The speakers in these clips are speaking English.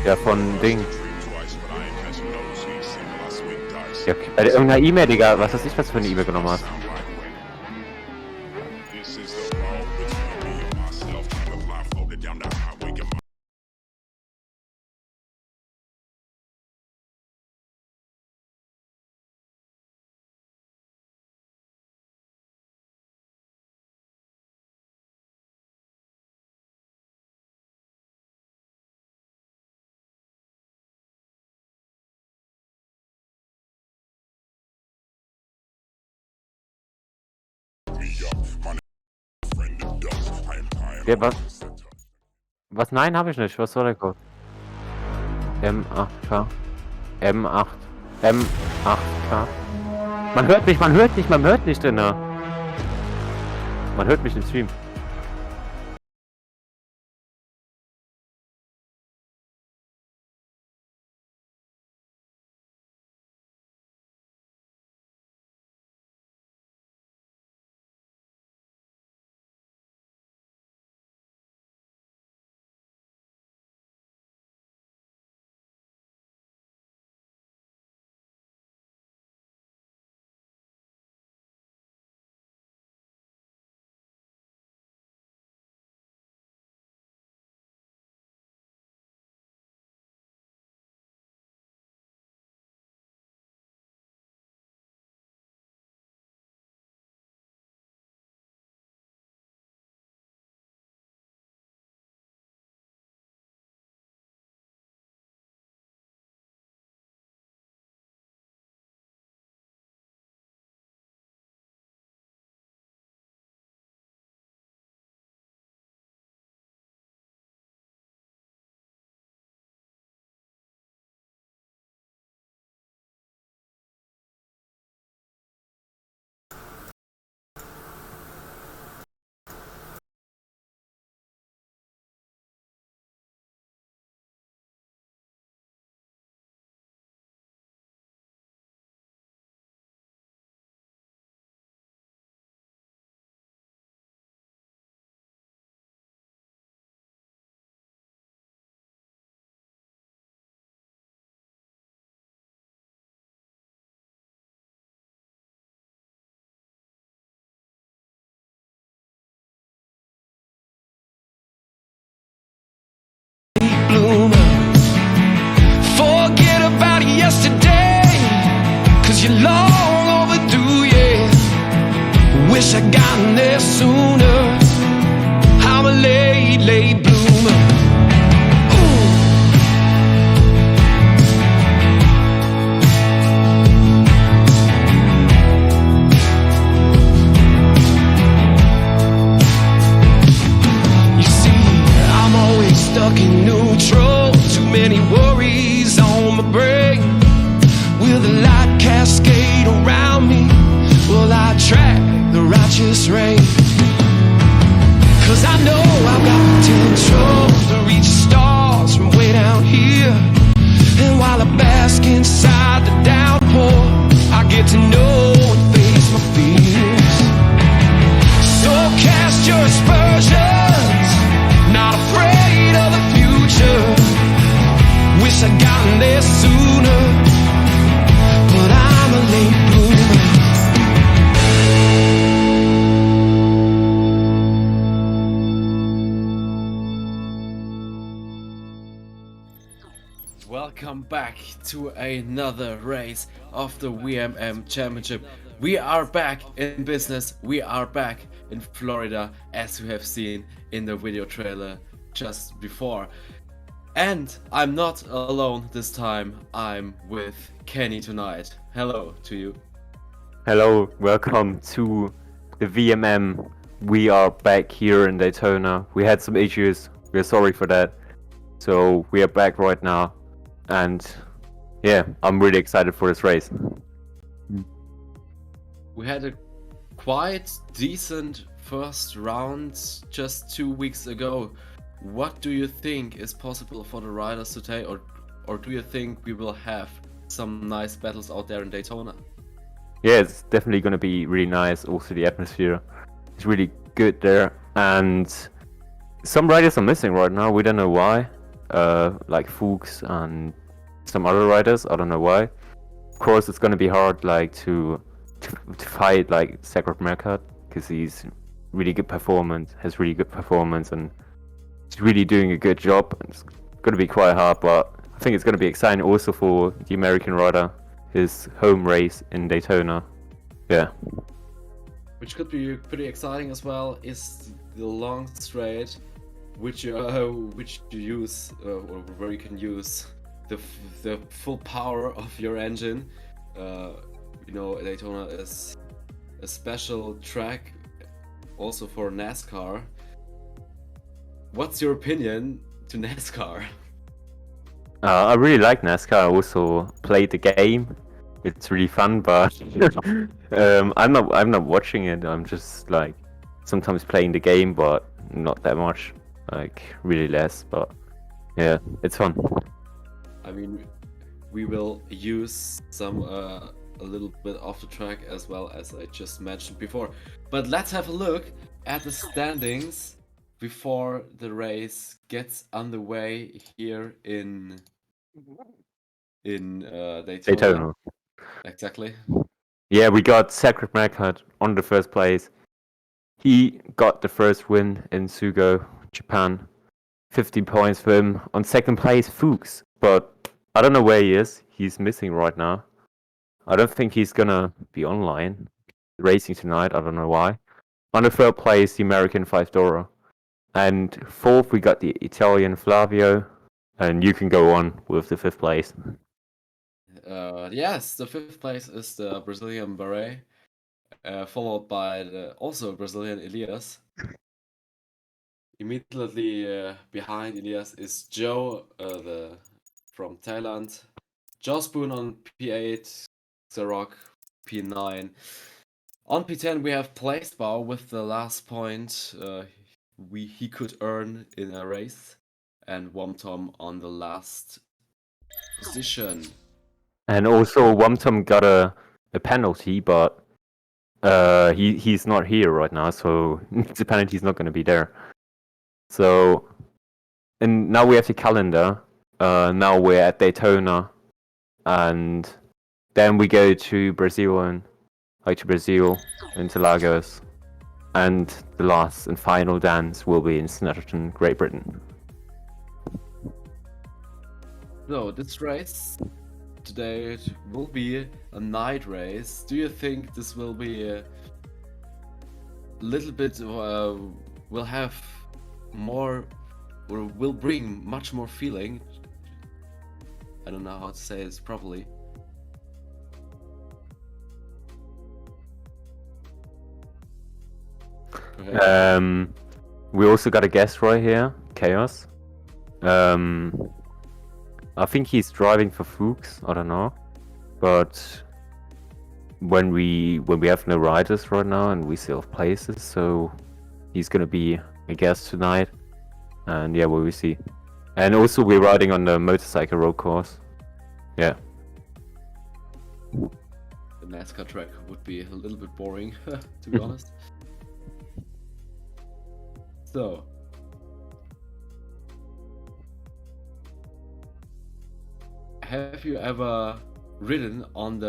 Ja, von Ding. Ja, bei irgendeiner E-Mail, Digga. Was weiß ich, was du für eine E-Mail genommen hast. Ja, was? Nein, habe ich nicht. Was soll der Code? M8K. M8. M8K. Man hört mich, man hört nicht, man hört nicht, denn man hört mich im Stream. Forget about yesterday, 'cause you're long overdue, yeah. Wish I gotten there sooner. I'm a late bloomer. You see, I'm always stuck in neutral. Too many worries on my brain. Will the light cascade around me? Will I track the righteous rain? 'Cause I know I've got potential to reach the stars from way down here. And while I bask inside the downpour, I get to know and face my fears. So cast your aspersions, not afraid of the future. Wish I'd gotten there sooner, but I'm a late bloomer. Welcome back to another race of the VMM Championship. We are back in business. We are back in Florida, as you have seen in the video trailer just before. And I'm not alone this time. I'm with Kenny tonight. Hello to you. Hello, welcome to the VMM. We are back here in Daytona. We had some issues. We're sorry for that. So we are back right now. And yeah, I'm really excited for this race. We had a quite decent first round just 2 weeks ago. What do you think is possible for the riders today, or do you think we will have some nice battles out there in Daytona? Yeah, it's definitely going to be really nice. Also, the atmosphere is really good there. And some riders are missing right now. We don't know why. like Fuchs and some other riders. I don't know why. Of course, it's gonna be hard, like to fight like Sacred Mercat, because he's really good performance, has really good performance, and he's really doing a good job. It's gonna be quite hard, but I think it's gonna be exciting also for the American rider, his home race in Daytona. Yeah. Which could be pretty exciting as well is the long straight, which you use or where you can use the full power of your engine. You know, Daytona is a special track also for NASCAR. What's your opinion to NASCAR? I really like NASCAR. I also played the game. It's really fun, but I'm not watching it. I'm just like sometimes playing the game, but not that much. Like really less, but yeah, it's fun. I mean, we will use some a little bit off the track as well, as I just mentioned before. But let's have a look at the standings before the race gets underway here in Daytona. Daytona. Exactly. Yeah, we got Sacred Mercat on the first place. He got the first win in Sugo, Japan. 50 points for him. On second place, Fuchs, but I don't know where he is. He's missing right now. I don't think he's gonna be online racing tonight. I don't know why. On the third place, the American Five Dora. And fourth, we got the Italian Flavio. And you can go on with the fifth place. Yes, the fifth place is the Brazilian Beret, followed by the also Brazilian Elias. Immediately behind Elias is Joe, from Thailand. Joe Spoon on P8, Xerox P9. On P10 we have Placebau with the last point he could earn in a race, and Womtom on the last position. And also, Wumtum got a penalty, but he's not here right now, so the penalty's not going to be there. So, and now we have the calendar. Now we're at Daytona, and then we go to Brazil and into Lagos, and the last and final dance will be in Snetterton, Great Britain. So this race today will be a night race. Do you think this will be a little bit will have more, or will bring much more feeling? I don't know how to say this properly. We also got a guest right here, Chaos. I think he's driving for Fuchs. I don't know, but when we have no riders right now and we still have places, so he's gonna be a guest tonight. And yeah, we will see. And also we're riding on the motorcycle road course. Yeah. The NASCAR track would be a little bit boring, to be honest. So, have you ever ridden on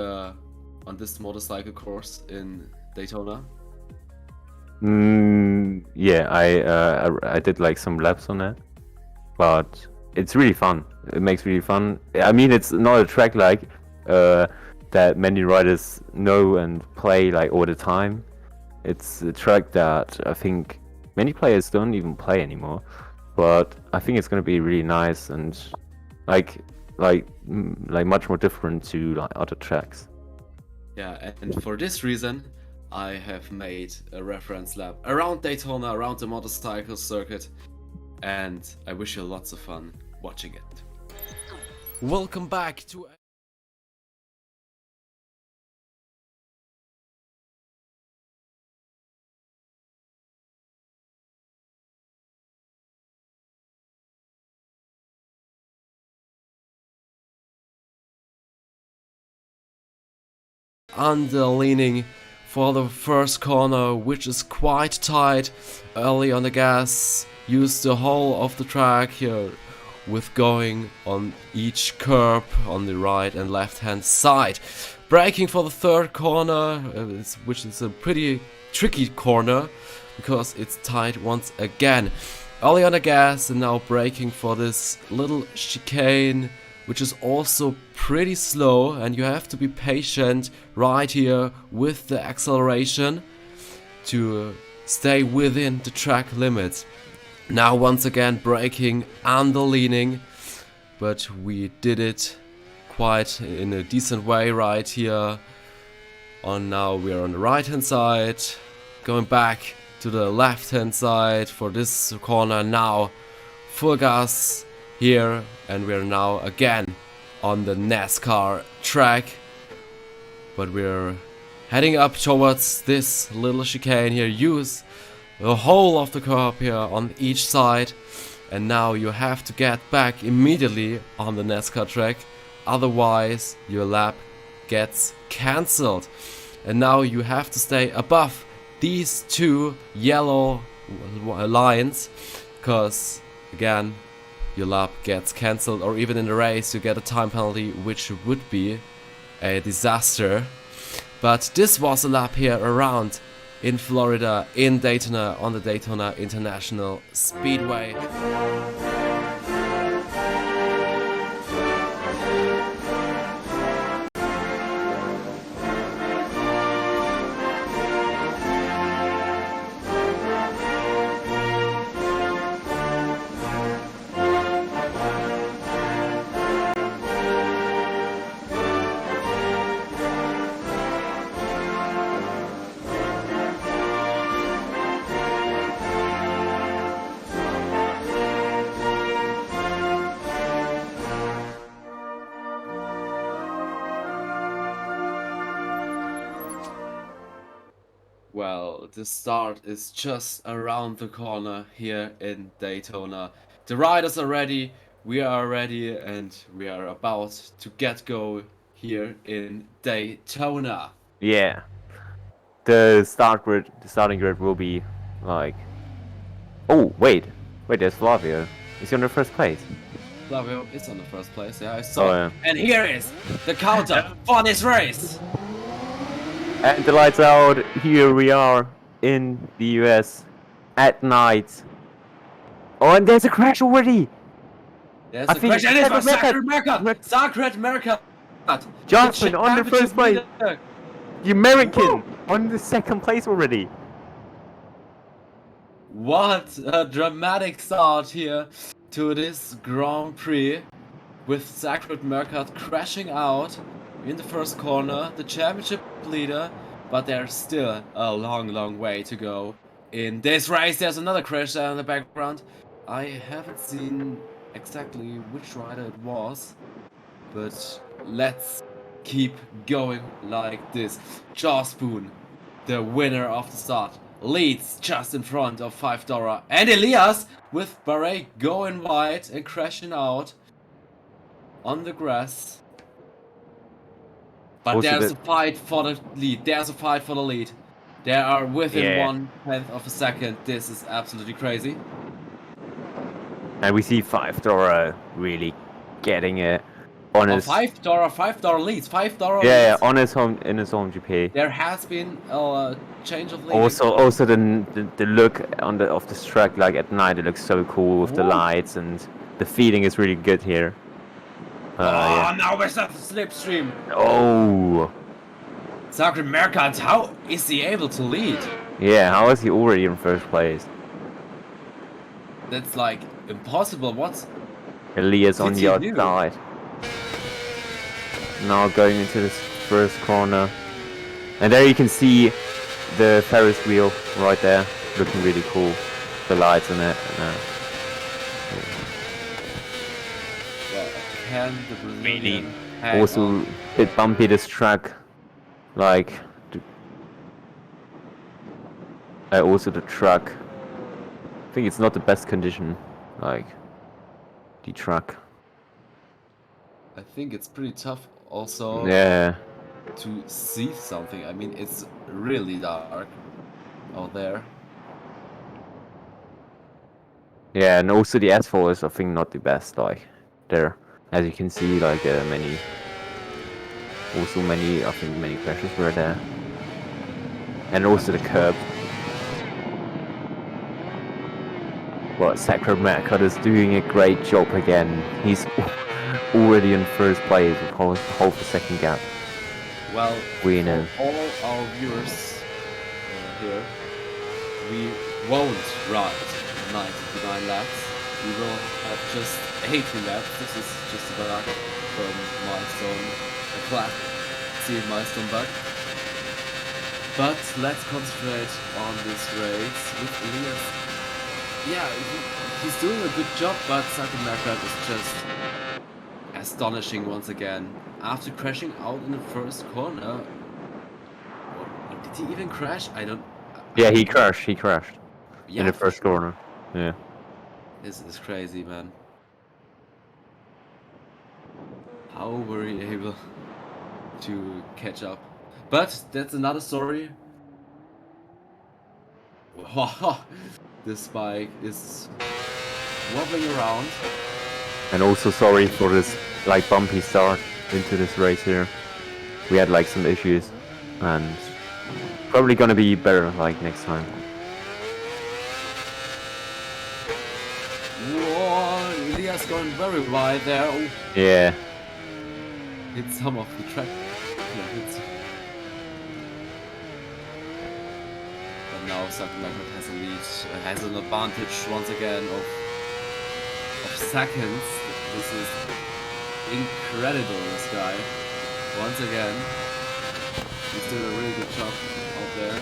this motorcycle course in Daytona? Yeah, I did like some laps on it, but it's really fun. It makes really fun. I mean, it's not a track like that many riders know and play like all the time. It's a track that I think many players don't even play anymore, but I think it's gonna be really nice and like much more different to like other tracks. Yeah, and for this reason, I have made a reference lap around Daytona, around the motorcycle circuit, and I wish you lots of fun watching it. Welcome back to underleaning for the first corner, which is quite tight. Early on the gas, use the whole of the track here. with going on each curb on the right and left hand side. Braking for the third corner, which is a pretty tricky corner because it's tight once again. Early on the gas and now braking for this little chicane, which is also pretty slow, and you have to be patient right here with the acceleration to stay within the track limits. Now once again braking and leaning, but we did it quite in a decent way right here. Now we are on the right hand side, going back to the left hand side for this corner. Now full gas here, and we're now again on the NASCAR track, but we're heading up towards this little chicane here. Use the whole of the curb here on each side, and now you have to get back immediately on the NASCAR track, otherwise your lap gets cancelled. And now you have to stay above these two yellow lines, because again your lap gets cancelled, or even in the race you get a time penalty, which would be a disaster. But this was a lap here around in Florida, in Daytona, on the Daytona International Speedway. Well, the start is just around the corner here in Daytona. The riders are ready, we are ready, and we are about to get go here in Daytona. Yeah. The starting grid will be like... Oh, wait, there's Flavio. Is he on the first place? Flavio is on the first place, yeah, I saw. Oh, yeah. And here is the counter for this race. And the lights out. Here we are in the US at night. Oh, and there's a crash already. There's I a think crash, and it's for Sacred Sacred Mercat. Johnson on the first place. leader. The American on the second place already. What a dramatic start here to this Grand Prix, with Sacred Mercat crashing out in the first corner, the championship leader, but there's still a long way to go in this race. There's another crash there in the background. I haven't seen exactly which rider it was, but let's keep going like this. Spoon, the winner of the start, leads just in front of $5, and Elias with Barret going wide and crashing out on the grass. But Also there's a fight for the lead. There's a fight for the lead. They are within 1/10 of a second. This is absolutely crazy. And we see $5 really getting it on his... $5 leads. $5 Yeah, leads. on his home, in his home GP. There has been a change of lead. Also the look of this track, like at night, it looks so cool with the lights, and the feeling is really good here. Yeah. Now we're at the slipstream. Oh. Sacred Mercat, how is he able to lead? Yeah, how is he already in first place? That's like impossible. What? Elias on did the he other do? side. Now going into this first corner. And there you can see the Ferris wheel right there. Looking really cool. The lights on it. Well, can the Brazilian hang Also on? a bit bumpy this track. Like... also the truck. I think it's not the best condition. Like... the truck. I think it's pretty tough also Yeah. to see something. I mean, it's really dark out there. Yeah, and also the asphalt is, I think, not the best. Like there, as you can see, like many I think many crashes were there, and also the curb. But Sacramento is doing a great job again. He's already in first place with half a second gap. Well, We for know. all our viewers here, we won't ride 99 laps. We will have just 18 laps. This is just a bug from milestone, a classy milestone bug. But let's concentrate on this race with Elias. Yeah, he's doing a good job, but Sacramento is just astonishing once again. After crashing out in the first corner, or did he even crash? I don't. Yeah, he crashed. He crashed in Yeah, the for first sure. corner. Yeah. This is crazy, man. How were we able to catch up? But that's another story. This bike is wobbling around. And also sorry for this like bumpy start into this race here. We had like some issues, and probably gonna be better like next time. Whoa, Elias going very wide there. Oh, Yeah. hit some of the track. Yeah, hits. But now Sacramento has a lead, has an advantage once again of seconds. This is incredible, this guy. Once again, he's doing a really good job out there.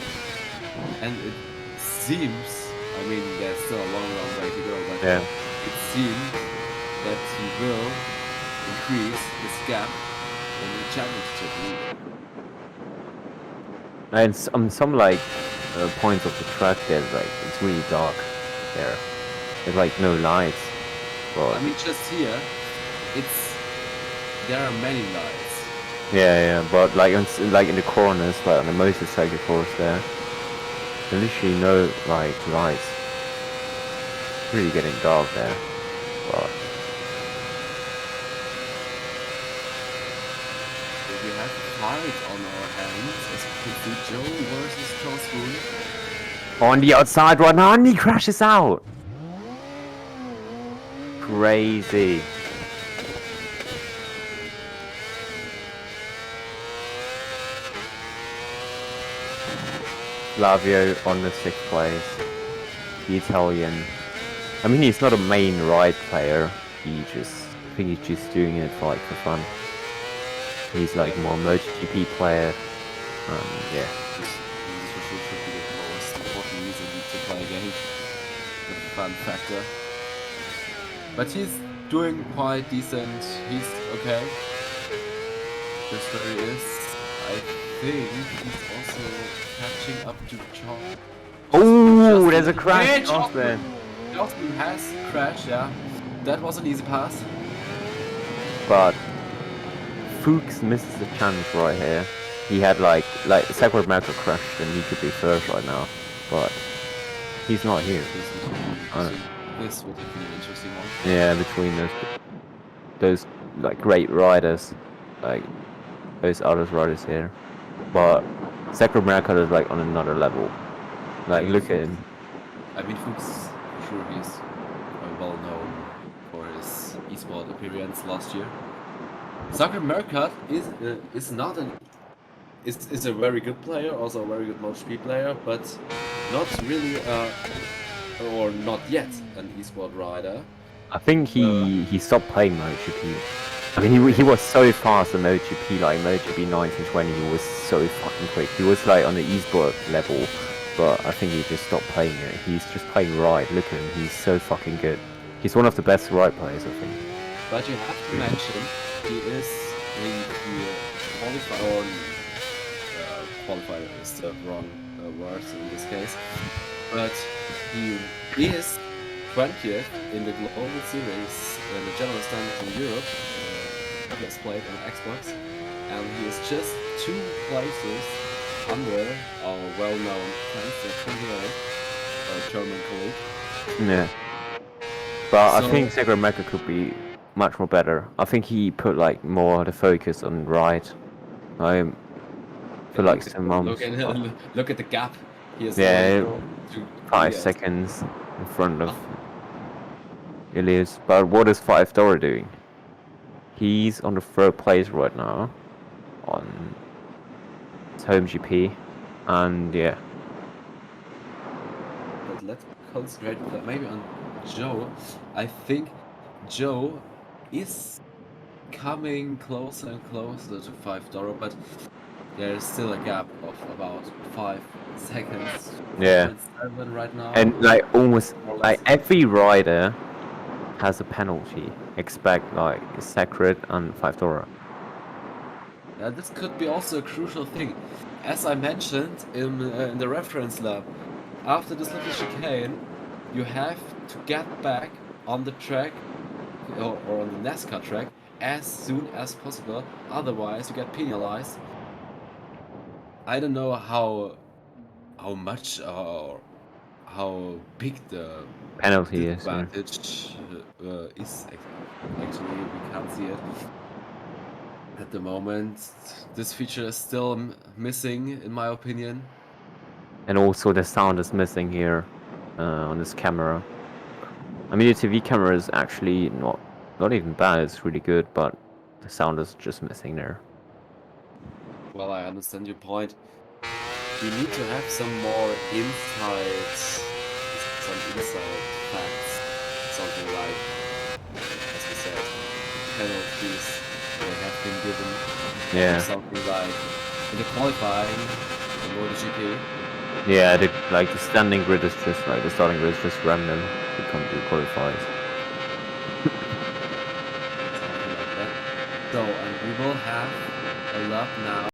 And it seems, I mean, there's still a long way to go, but Yeah. it seems that he will increase his gap in the championship league. And on some like points of the track, there's like it's really dark there. There's like no lights. But I mean, just here, there are many lights. yeah. But like like in the corners, like on the motorcycle course there, there's literally no like lights. It's really getting dark there. But We have a fight on our hands as we can see Joe versus Charles Boone. on the outside right now, and he crashes out. Crazy. Flavio on the 6th place. The Italian. I mean, he's not a main ride player. I think he's just doing it for like for fun. He's like more MotoGP player. Yeah. This for sure should be the most important reason to play a game. The fun factor. But he's doing quite decent. He's okay. Just where he is. I think he's also catching up to Charles. Oh, there's a crash. Hey, Austin. Charleston has crashed, yeah. That was an easy pass. But Fuchs misses the chance right here. He had like Sacramento crashed, and he could be first right now. But he's not here. This would have been an interesting one. Yeah, between those like great riders, like those other riders here. But Sacramento is like on another level. Like look at him. I mean, Fuchs, sure, he's well known for his esport appearance last year. Zucker Mercat is not an is a very good player, also a very good MotoGP player, but not really or not yet an esport rider. I think he stopped playing MotoGP. I mean, he was so fast in MotoGP, like MotoGP 1920, he was so fucking quick. He was like on the esport level, but I think he just stopped playing it. He's just playing ride. Look at him, he's so fucking good. He's one of the best ride players, I think. But you have to mention he is in the qualifier, or qualifier is the wrong word in this case, but he is 20th in the global series, the general standard in Europe. He has played on Xbox, and he is just 2 places under our well-known Fenster 28 German colleague. Yeah. But I So, think Segura Mega could be much more better. I think he put like more of the focus on right. I feel like some look months. at look at the gap he is now Yeah, to 5 Elias. seconds in front of Ilias. But what is Five Dora doing? He's on the third place right now on his home GP, and yeah, But let's concentrate maybe on Joe. I think Joe is coming closer and closer to $5, but there is still a gap of about 5 seconds, yeah, 4.7 right now, and like almost more or less. like every rider has a penalty. Expect like Sacred and Five Dora. This could be also a crucial thing. As I mentioned in the reference lab, after this little chicane, you have to get back on the track or on the NASCAR track as soon as possible. Otherwise, you get penalized. I don't know how much or how big the Penalty is. Yeah. disadvantage is. Actually, we can't see it at the moment. This feature is still missing, in my opinion. And also the sound is missing here on this camera. I mean, the TV camera is actually not even bad. It's really good, but the sound is just missing there. Well, I understand your point. We need to have some more insights, some inside facts, something like, as we said, penalties that have been given, or Yeah, something like in the qualifying in MotoGP. yeah. The standing grid is just like the starting grid is just random. You can't do qualifiers. Something like that. So, and we will have a lap now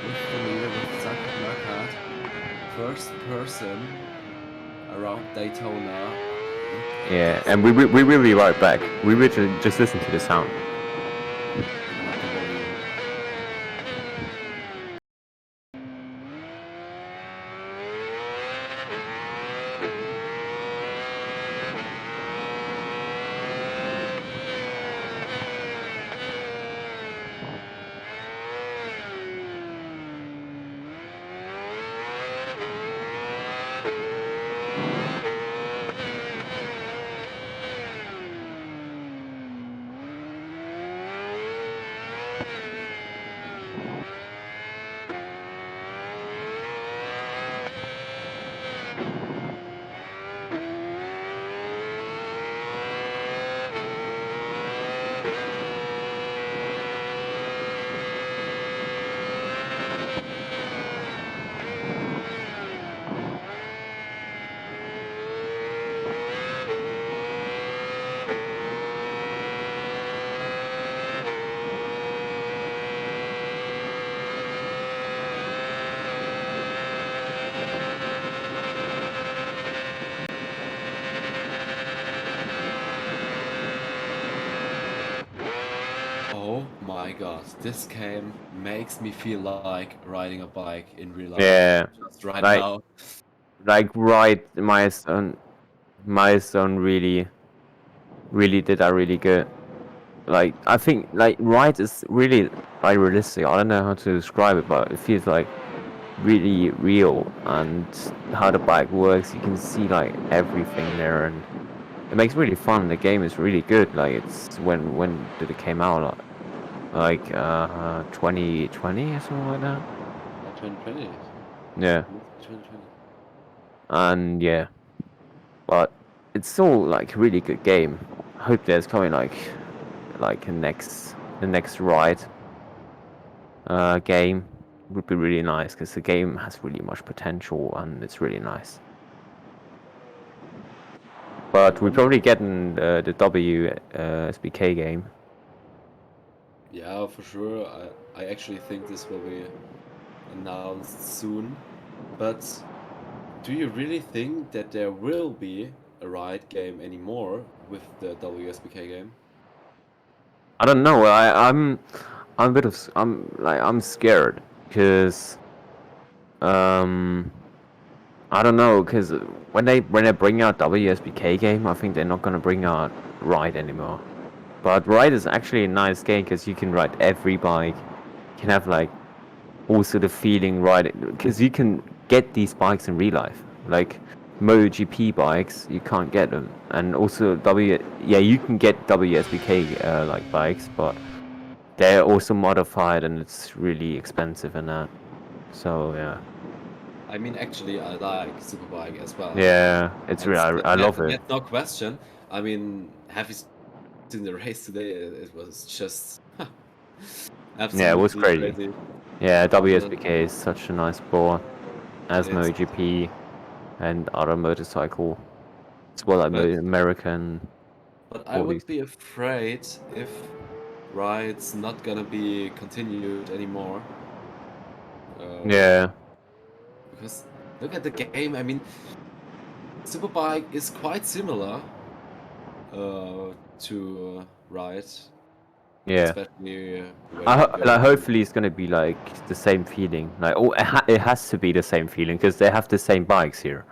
with the leader, with Zachary Marquardt, first person around Daytona. Yeah, and we will be right back. We will just listen to the sound. Turn up the volume. Oh my god, this game makes me feel like riding a bike in real life. Yeah, Just right like now. right milestone really did that really good. Like I think like right is really like realistic. I don't know how to describe it, but it feels like really real, and how the bike works. You can see like everything there, and it makes it really fun. The game is really good. Like it's when did it came out? Like 2020 or something like that. 2020. Yeah, 2020. and yeah, but it's still like a really good game. I hope there's coming like the next ride game would be really nice, because the game has really much potential and it's really nice. But we're probably getting the W SBK game. Yeah, for sure. I actually think this will be announced soon. But do you really think that there will be a ride game anymore with the WSBK game? I don't know. I'm a bit of I'm scared, because um I don't know, because when they bring out WSBK game, I think they're not gonna bring out Ride anymore. But Ride is actually a nice game because you can ride every bike. You can have like also the feeling riding, because you can get these bikes in real life. Like MotoGP bikes, you can't get them, and also yeah, you can get WSBK like bikes, but they're also modified and it's really expensive and that. So yeah. I mean, actually, I like Superbike as well. Yeah, it's real. I love it. That's no question. I mean, have you seen the race today? It was just Yeah, absolutely it was crazy. crazy. Yeah, Uh, WSBK is such a nice sport, as it's MotoGP and other motorcycle. It's well like but American, but I all would these. be afraid if rides not gonna be continued anymore. Uh, Yeah, because look at the game. I mean, Superbike is quite similar to Ride, yeah. especially when you go Like to hopefully it's gonna be like the same feeling. Like oh, it has to be the same feeling because they have the same bikes here.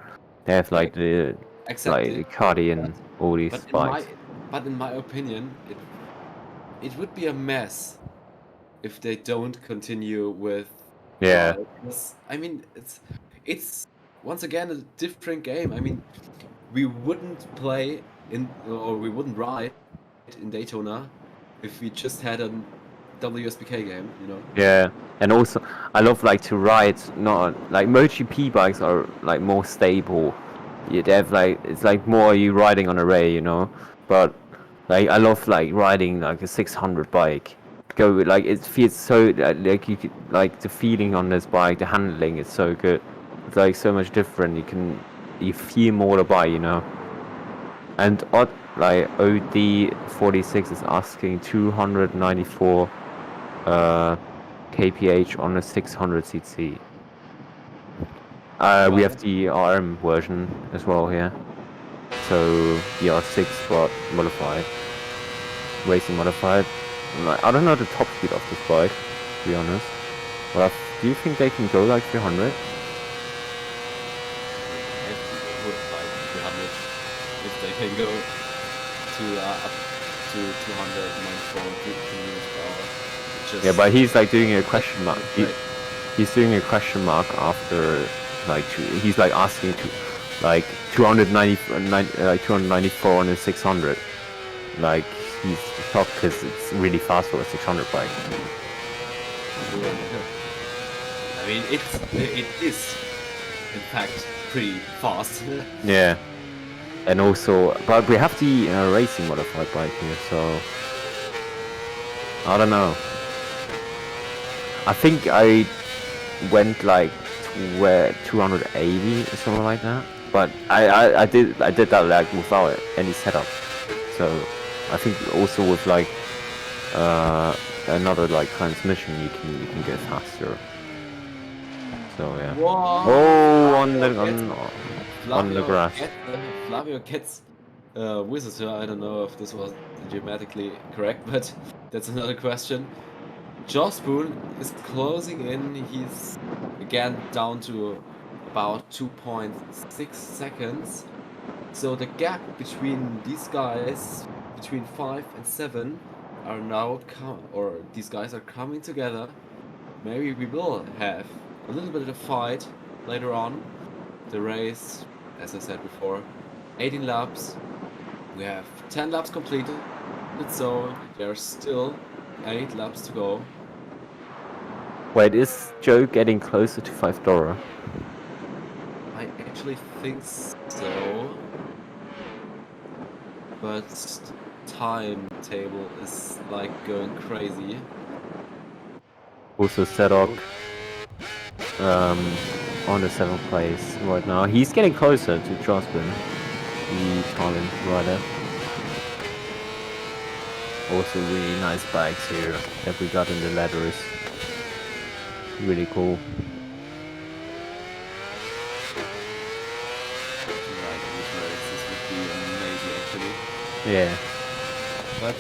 They have yeah, like the exactly. Cardi But and all but these in my bikes. but in my opinion, it would be a mess if they don't continue with Yeah, Ride. Because I mean, it's once again a different game. I mean, we wouldn't play in or we wouldn't ride in Daytona if we just had a WSBK game, you know? yeah. And also I love like to ride not like MotoGP bikes are like more stable. Yeah, they have like it's like more you riding on a ray, you know. But like I love like riding like a 600 bike. Go like it feels so like you could like the feeling on this bike, the handling is so good. It's like so much different. You feel more the bike, you know. And odd like OD46 is asking 294 kph on a 600cc. We Well, have the RM version as well here. So the R6 but modified, racing modified. Like, I don't know the top speed of this bike, to be honest. But do you think they can go like 300? they would like 300 if they can go to up to 294 kilometers per hour. Yeah, but he's like doing a That's question mark. great. He's doing a question mark after like he's like asking to like 294 on a 600. Like he's shocked because it's really fast for a 600 bike. I mean, it is in fact pretty fast. Yeah, and also, but we have the racing modified bike here, so I don't know. I think I went like to where 280 or something like that. But I did that like without any setup. So I think also with like another like transmission you can go faster. So yeah. Whoa! Oh, on the on the Flavio grass. Flavio gets visitor. I don't know if this was grammatically correct, but that's another question. Joe Spoon is closing in. He's again down to about 2.6 seconds. So the gap between these guys, between 5 and 7, are now or these guys are coming together. Maybe we will have a little bit of a fight later on. The race, as I said before, 18 laps. We have 10 laps completed, so there's still 8 laps to go. Wait, is Joe getting closer to $5? I actually think so, but timetable is like going crazy. Also Sedok on the 7th place right now. He's getting closer to Jospin, the Italian rider. Also really nice bikes here that we got in the letters. Really cool. Right, this race, this would be amazing actually. Yeah. But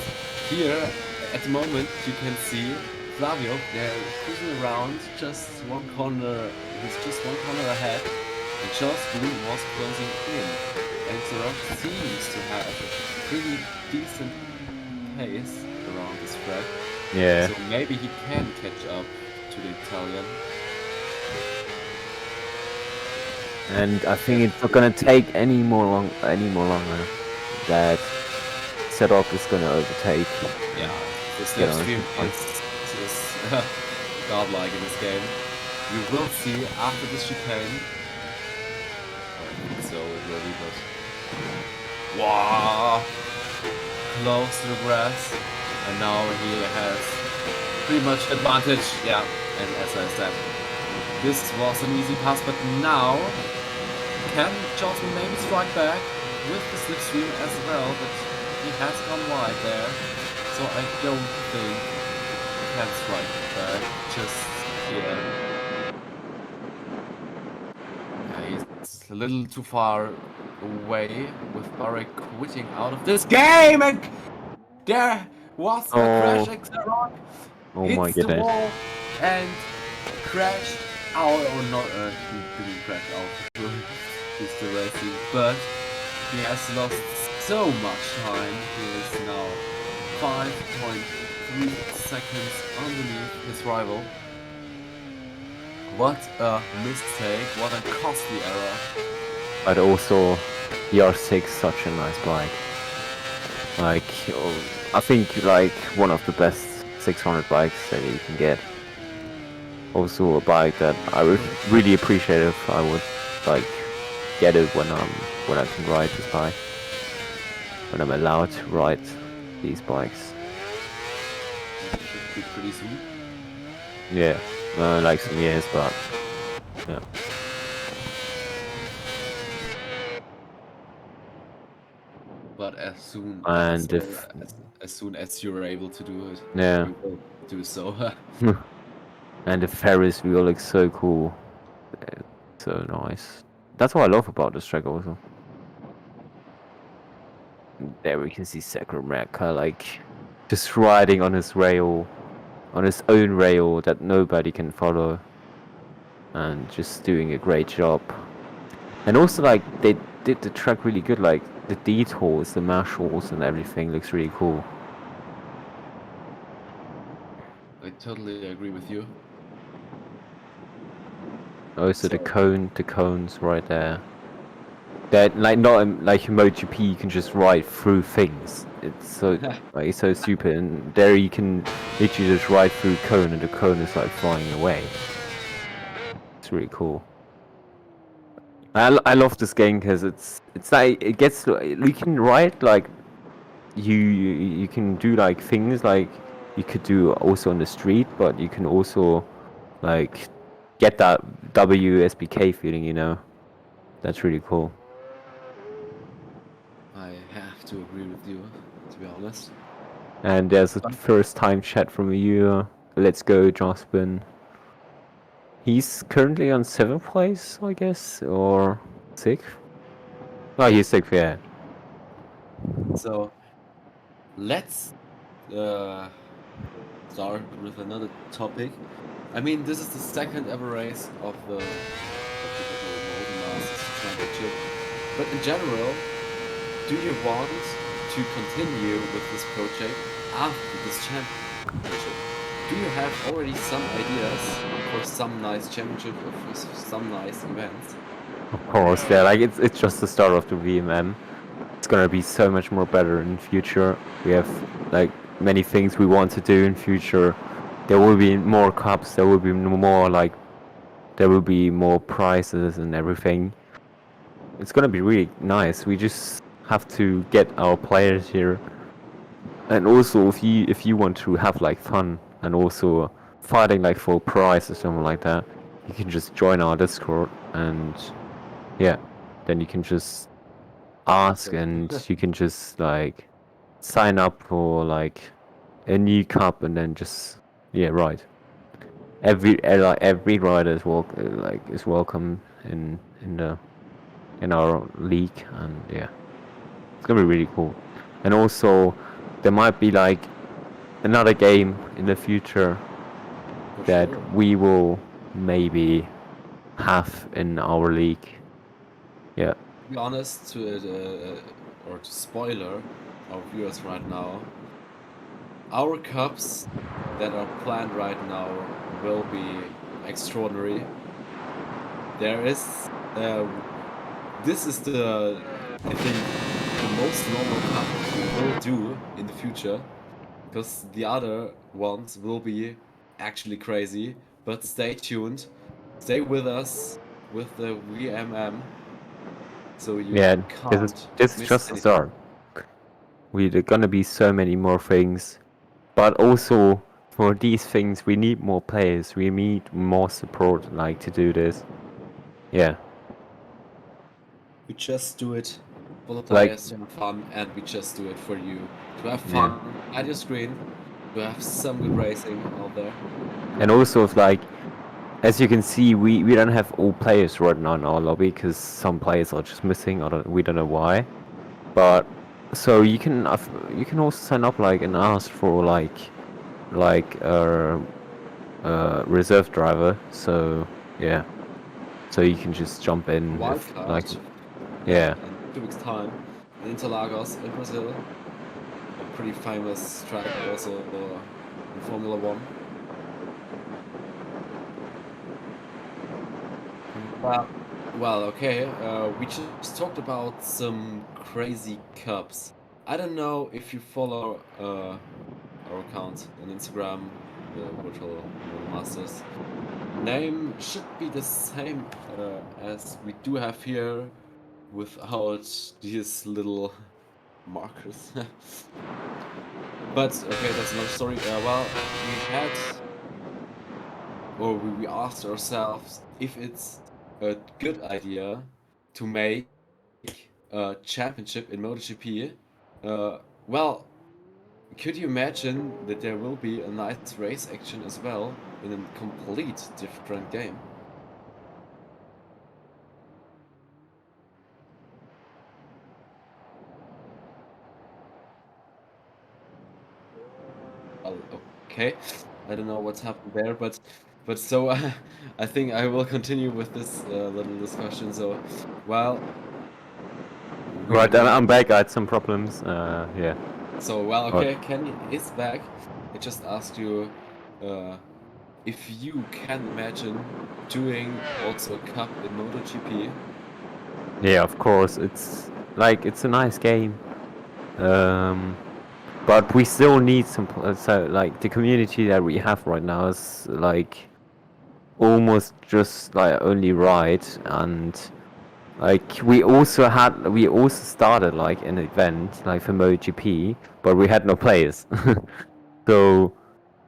here, at the moment, you can see Flavio, they're cruising around just one corner, he's just one corner ahead. And Charles Boone was closing in, and the rock seems to have a pretty decent pace around this track. Yeah. So maybe he can catch up to the Italian. And I think it's not gonna take any more longer. That setup is gonna overtake. Yeah, the You know, slipstream it's is godlike in this game. You will see after the chicane. I think so it will be, but wow, close to the grass, and now he has pretty much advantage. Yeah, and as I said, this was an easy pass, but now can Johnson maybe strike back with the slipstream as well? But he has gone wide there, so I don't think he can strike back just here. Yeah, he's a little too far away with Barry quitting out of this game, and there was a crash. Rock oh my hits the goodness. wall and crashed out, or not, he didn't crash out. He's still racing, but he has lost so much time. He is now 5.3 seconds underneath his rival. What a mistake, what a costly error. But also, the R6 is such a nice bike. Like, I think like one of the best 600 bikes that you can get. Also a bike that I would really appreciate if I would like get it when I can ride this bike. When I'm allowed to ride these bikes. Should be pretty soon. Yeah, like some years, but yeah. But as soon And as soon as you're able to do it, yeah, you will do so. and the Ferris wheel looks so cool, so nice. That's what I love about this track also. There we can see Sakuraka like just riding on his rail, on his own rail that nobody can follow, and just doing a great job. And also like they did the track really good, like the detours, the marshals and everything looks really cool. I totally agree with you. Also the cones right there. That like not like in MotoGP you can just ride through things. It's so like it's so stupid, and there you can literally just ride through cone and the cone is like flying away. It's really cool. I love this game because it's like it gets you can ride like you can do like things like you could do also on the street, but you can also like get that WSBK feeling, you know. That's really cool. I have to agree with you, to be honest. And there's a first time chat from you. Let's go, Jospin. He's currently on 7th place, I guess, or 6th? Oh, he's 6th, yeah. So let's start with another topic. I mean, this is the second ever race of the Masters Championship. But in general, do you want to continue with this project after this championship? Do you have already some ideas for some nice championship or for some nice events? Of course, yeah, like it's just the start of the VMM. It's gonna be so much more better in future. We have like many things we want to do in future. There will be more cups, there will be more like there will be more prizes and everything. It's gonna be really nice. We just have to get our players here. And also if you want to have like fun and also fighting like for a prize or something like that, you can just join our Discord and yeah, then you can just ask and you can just like sign up for like a new cup and then just yeah, right. Every rider is welcome in our league, and yeah, it's gonna be really cool. And also there might be like another game in the future that we will maybe have in our league. Yeah. To be honest, or to spoiler our viewers right now, our cups that are planned right now will be extraordinary. There is, this is the, I think, the most normal cup we will do in the future, because the other ones will be actually crazy. But stay tuned, stay with us with the VMM, so you Yeah. can't This is miss just the anything. start. There gonna be so many more things, but also for these things we need more players. We need more support, like to do this. Yeah. We just do it for the Like players to have fun, and we just do it for you to have yeah. fun at your screen, to have some good racing out there. And also it's like, as you can see, we don't have all players right now in our lobby because some players are just missing. We don't know why. But so you can also sign up like and ask for like reserve driver. So yeah, so you can just jump in if like Wildcard, yeah. in 2 weeks' time in Interlagos in Brazil, a pretty famous track also in Formula One. Well, well, okay. We just talked about some crazy cups. I don't know if you follow our account on Instagram, the Virtual Model Masters. Name should be the same as we do have here, without these little markers. But okay, that's another story. Well, we had, or we asked ourselves if it's a good idea to make a championship in MotoGP. Well, could you imagine that there will be a nice race action as well in a complete different game? Well, okay, I don't know what's happened there, but so I think I will continue with this little discussion. So, well, Right, I'm back. I had some problems. Yeah. so well, But okay, Kenny is back. I just asked you uh, if you can imagine doing also a cup in MotoGP. yeah, of course, it's a nice game. Um, but we still need some. So like the community that we have right now is like almost just like only right, and like we also started like an event like for MotoGP, but we had no players. So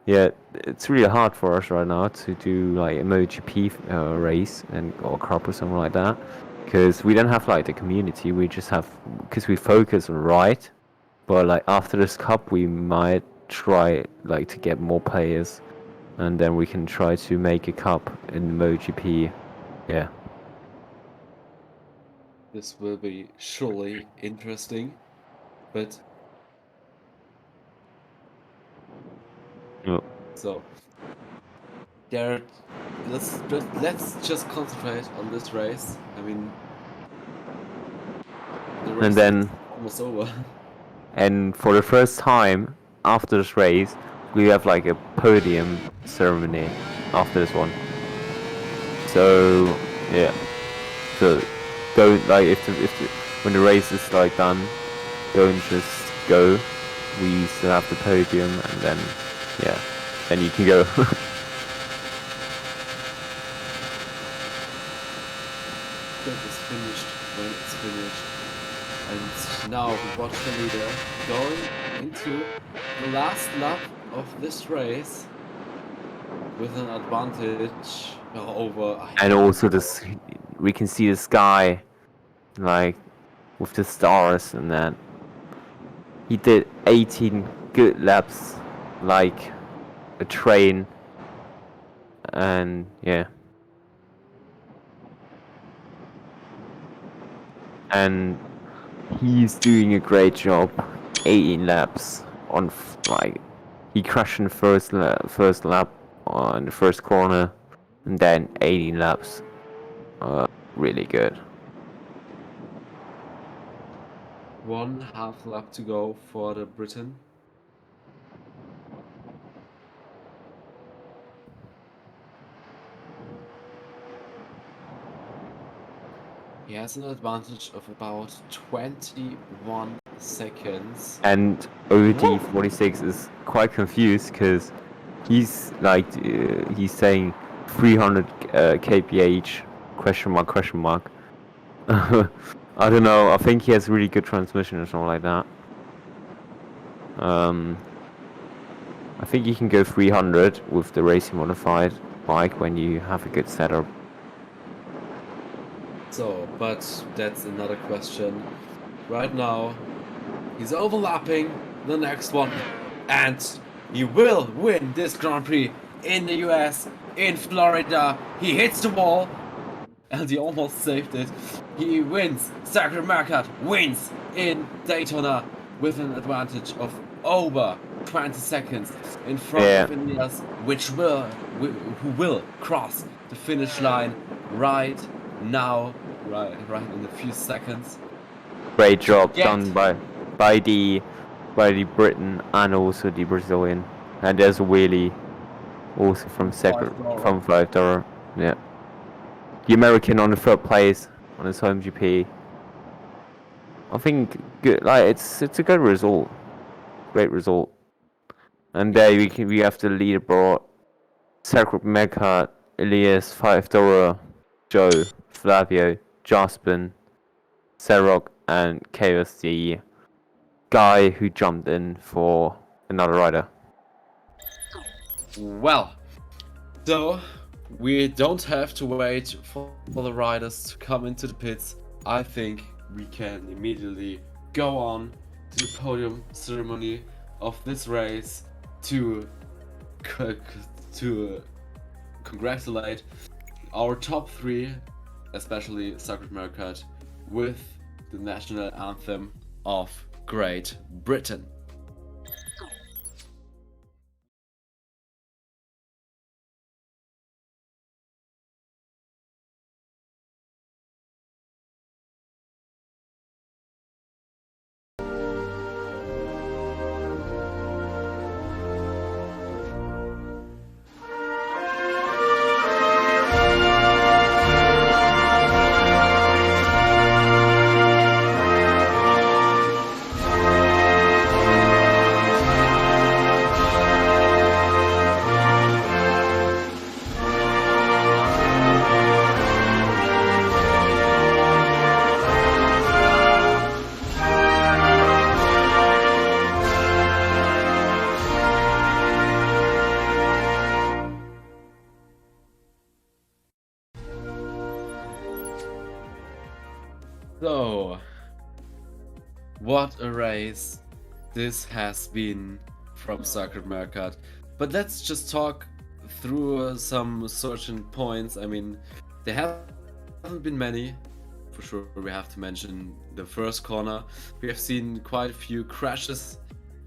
yeah, it's really hard for us right now to do like a MotoGP race and or cup or something like that, because we don't have like the community. We just have because we focus on right, but like after this cup, we might try like to get more players, and then we can try to make a cup in MotoGP. Yeah. This will be surely interesting, but Yep. so there. Let's just concentrate on this race. I mean, the And race is then almost over. and for the first time after this race, we have like a podium ceremony after this one. So yeah. So don't like if the when the race is like done, don't just go. We still have the podium, and then yeah, then you can go. That is finished when it's finished. And now we watch the leader going into the last lap of this race with an advantage over. And also this, we can see the sky, like with the stars and that. He did 18 good laps, like a train, and yeah. And he's doing a great job. 18 laps on like he crashed in the first lap on the first corner, and then 18 laps. Really good. 1/2 lap to go for the Briton. He has an advantage of about 21 seconds. And OD46 is quite confused because he's like he's saying 300 kph question mark question mark. I don't know. I think he has really good transmission or something like that. I think you can go 300 with the racing modified bike when you have a good setup. So, but that's another question. Right now, he's overlapping the next one, and he will win this Grand Prix in the US, in Florida. He hits the wall, and he almost saved it. He wins. Zachary Marquardt wins in Daytona with an advantage of over 20 seconds in front of Elias, who will cross the finish line right now, right in a few seconds. Great job done by the Briton and also the Brazilian, and there's a wheelie also from $5. Yeah, the American on the third place on his home GP. I think good, like it's a good result, great result. And there we have the leaderboard: Zachary Marquardt, Elias $5, Joe, Flavio, Jaspin, Serok, and Chaos, the guy who jumped in for another rider. Well, so we don't have to wait for the riders to come into the pits. I think we can immediately go on to the podium ceremony of this race to congratulate our top 3, especially Zachary Marquardt, with the national anthem of Great Britain. So, what a race this has been from Zachary Marquardt. But let's just talk through some certain points. I mean, there haven't been many. For sure, we have to mention the first corner. We have seen quite a few crashes.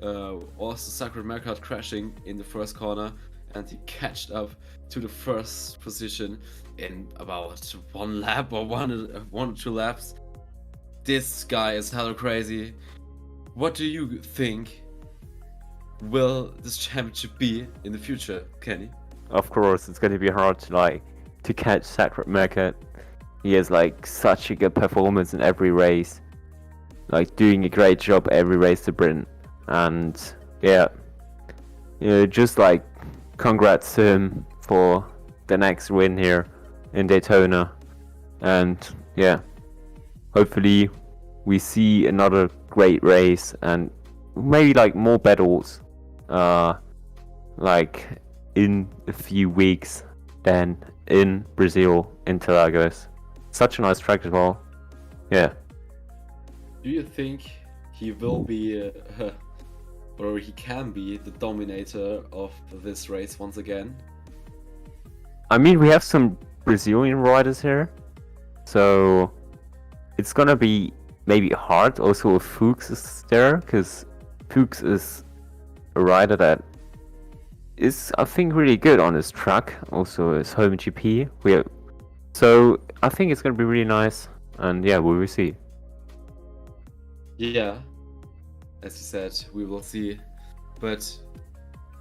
Also, Zachary Marquardt crashing in the first corner, and he catched up to the first position in about one lap or one or two laps. This guy is hella crazy. What do you think will this championship be in the future, Kenny? Of course, it's going to be hard to catch Zachary Marquardt. He has such a good performance in every race, doing a great job every race to Britain. And yeah, just congrats to him for the next win here in Daytona. And yeah, hopefully we see another great race and maybe more battles in a few weeks than in Brazil, Interlagos. Such a nice track as well. Yeah. Do you think he will be or he can be the dominator of this race once again? I mean, we have some Brazilian riders here, so it's gonna be maybe hard. Also, if Fuchs is there, because Fuchs is a rider that is, I think, really good on his track. Also, his home GP. So I think it's gonna be really nice, and yeah, we will see. Yeah, as you said, we will see. But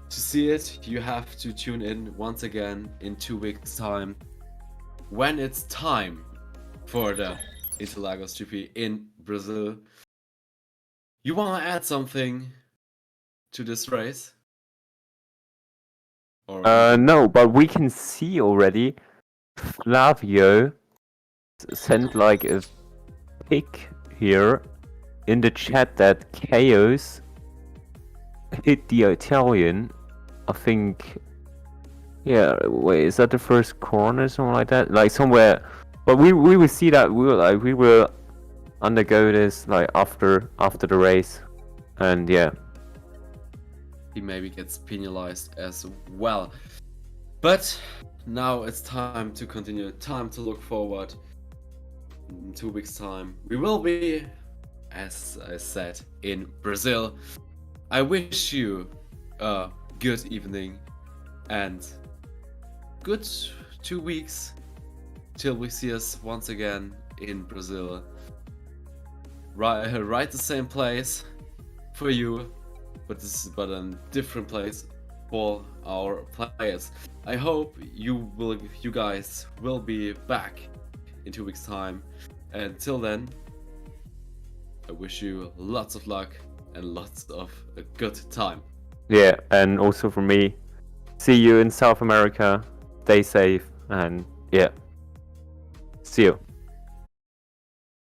to see it, you have to tune in once again in 2 weeks' time, when it's time for the Interlagos GP in Brazil. You wanna add something to this race? Or No, but we can see already. Flavio sent like a pic here in the chat that Chaos hit the Italian. I think. Yeah, wait, is that the first corner, something like that? Like somewhere, but we will see that we will undergo this like after the race, and yeah. he maybe gets penalized as well. But now it's time to continue, time to look forward. In 2 weeks' time, we will be, as I said, in Brazil. I wish you a good evening and good 2 weeks till we see us once again in Brazil. Right the same place for you, but this is a different place for our players. I hope you guys will be back in 2 weeks' time. Until then, I wish you lots of luck and lots of a good time. Yeah, and also for me, see you in South America. Stay safe, and yeah, see you.